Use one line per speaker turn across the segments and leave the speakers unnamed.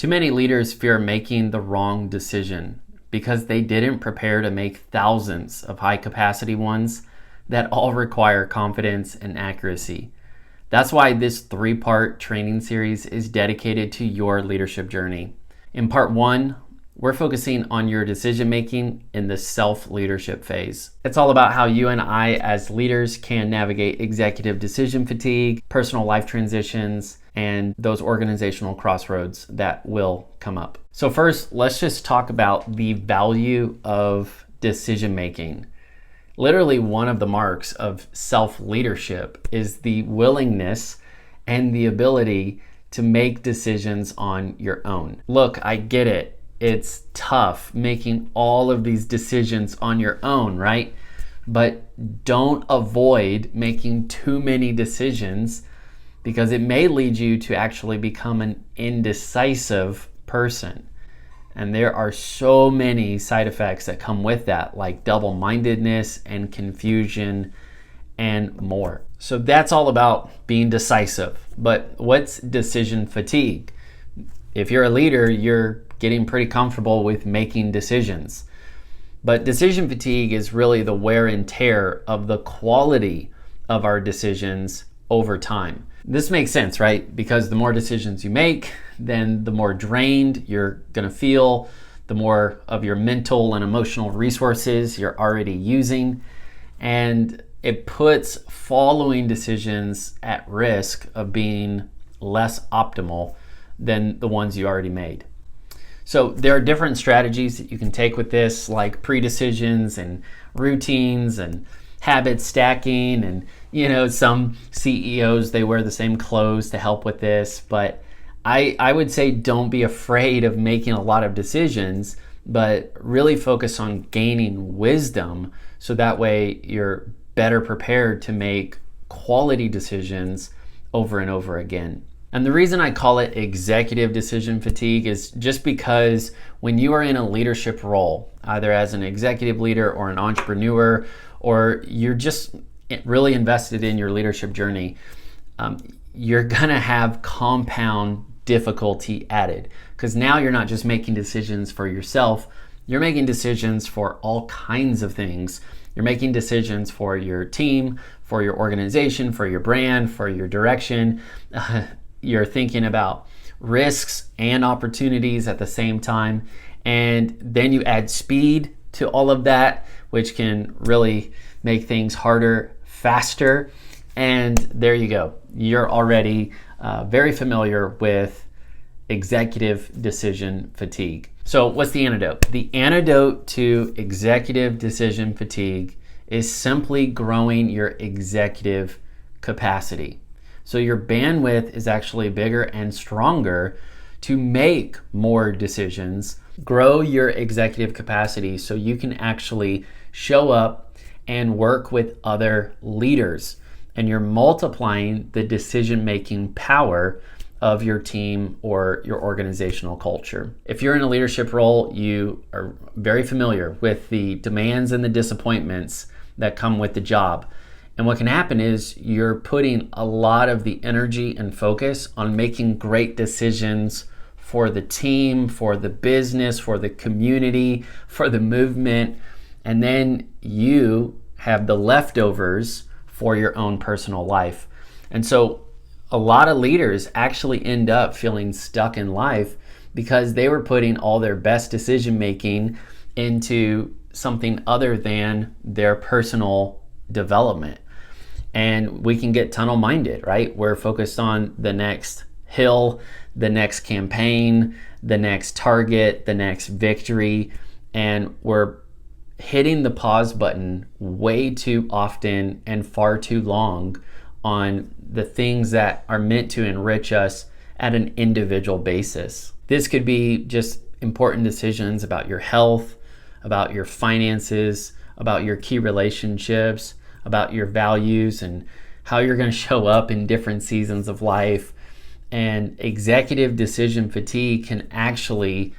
Too many leaders fear making the wrong decision because they didn't prepare to make thousands of high capacity ones that all require confidence and accuracy. That's why this 3-part training series is dedicated to your leadership journey. In part 1, we're focusing on your decision making in the self-leadership phase. It's all about how you and I as leaders can navigate executive decision fatigue, personal life transitions, and those organizational crossroads that will come up. So first, let's just talk about the value of decision making. Literally, one of the marks of self-leadership is the willingness and the ability to make decisions on your own. Look, I get it. It's tough making all of these decisions on your own, right? But don't avoid making too many decisions because it may lead you to actually become an indecisive person. And there are so many side effects that come with that, like double-mindedness and confusion and more. So that's all about being decisive. But what's decision fatigue? If you're a leader, you're getting pretty comfortable with making decisions. But decision fatigue is really the wear and tear of the quality of our decisions over time. This makes sense, right? Because the more decisions you make, then the more drained you're going to feel, the more of your mental and emotional resources you're already using, and it puts following decisions at risk of being less optimal than the ones you already made. So there are different strategies that you can take with this, like pre-decisions and routines and habit stacking, and some CEOs, they wear the same clothes to help with this. But I would say don't be afraid of making a lot of decisions, but really focus on gaining wisdom so that way you're better prepared to make quality decisions over and over again. And the reason I call it executive decision fatigue is just because when you are in a leadership role, either as an executive leader or an entrepreneur, or you're just really invested in your leadership journey, you're gonna have compound difficulty added. Because now you're not just making decisions for yourself, you're making decisions for all kinds of things. You're making decisions for your team, for your organization, for your brand, for your direction. You're thinking about risks and opportunities at the same time. And then you add speed to all of that, which can really make things harder, faster. And there you go. You're already very familiar with executive decision fatigue. So what's the antidote? The antidote to executive decision fatigue is simply growing your executive capacity. So your bandwidth is actually bigger and stronger to make more decisions. Grow your executive capacity so you can actually show up and work with other leaders. And you're multiplying the decision-making power of your team or your organizational culture. If you're in a leadership role, you are very familiar with the demands and the disappointments that come with the job. And what can happen is you're putting a lot of the energy and focus on making great decisions for the team, for the business, for the community, for the movement, and then you have the leftovers for your own personal life. And so a lot of leaders actually end up feeling stuck in life because they were putting all their best decision making into something other than their personal development. And we can get tunnel minded, right? We're focused on the next hill, the next campaign, the next target, the next victory, and we're hitting the pause button way too often and far too long on the things that are meant to enrich us at an individual basis. This could be just important decisions about your health, about your finances, about your key relationships, about your values and how you're going to show up in different seasons of life. And executive decision fatigue can actually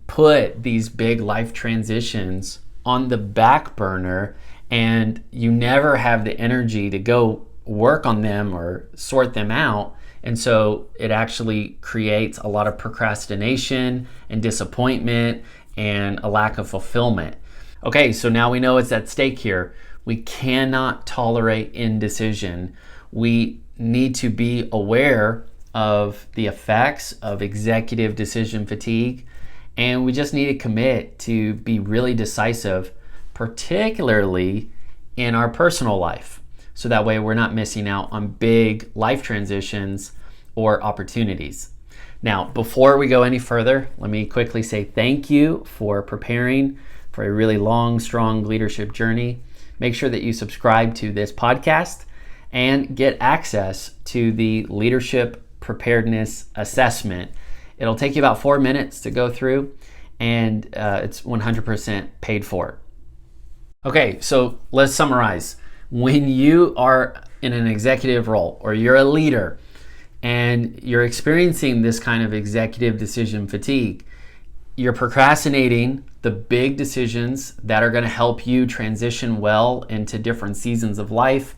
put these big life transitions on the back burner, and you never have the energy to go work on them or sort them out And so it actually creates a lot of procrastination and disappointment and a lack of fulfillment. Okay, so now we know it's at stake here. We cannot tolerate indecision. We need to be aware of the effects of executive decision fatigue, and we just need to commit to be really decisive, particularly in our personal life. So that way we're not missing out on big life transitions or opportunities. Now, before we go any further, let me quickly say thank you for preparing for a really long, strong leadership journey. Make sure that you subscribe to this podcast and get access to the Leadership Preparedness Assessment. It'll take you about 4 minutes to go through, and it's 100% paid for. Okay, so let's summarize. When you are in an executive role or you're a leader and you're experiencing this kind of executive decision fatigue, you're procrastinating the big decisions that are going to help you transition well into different seasons of life.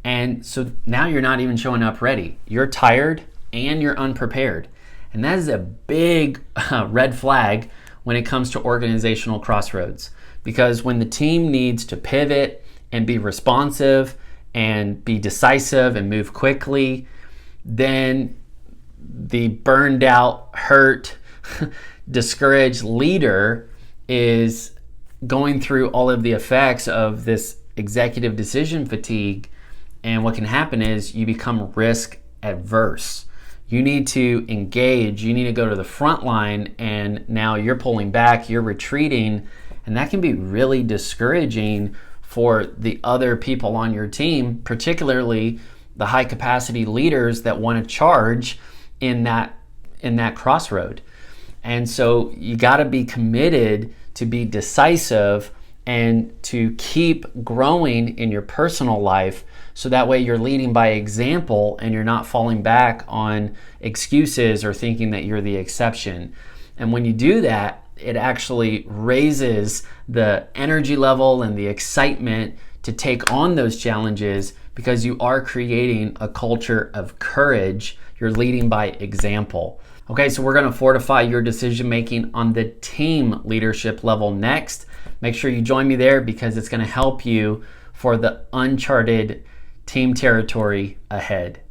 And so now you're not even showing up ready. You're tired and you're unprepared. And that is a big red flag when it comes to organizational crossroads. Because when the team needs to pivot and be responsive and be decisive and move quickly, then the burned out, hurt, discouraged leader is going through all of the effects of this executive decision fatigue. And what can happen is you become risk adverse. You need to engage, you need to go to the front line, and now you're pulling back, you're retreating, and that can be really discouraging for the other people on your team, particularly the high capacity leaders that want to charge in that crossroad. And so you got to be committed to be decisive and to keep growing in your personal life, so that way you're leading by example and you're not falling back on excuses or thinking that you're the exception. And when you do that, it actually raises the energy level and the excitement to take on those challenges, because you are creating a culture of courage. You're leading by example. Okay, so we're going to fortify your decision making on the team leadership level next. Make sure you join me there, because it's going to help you for the uncharted team territory ahead.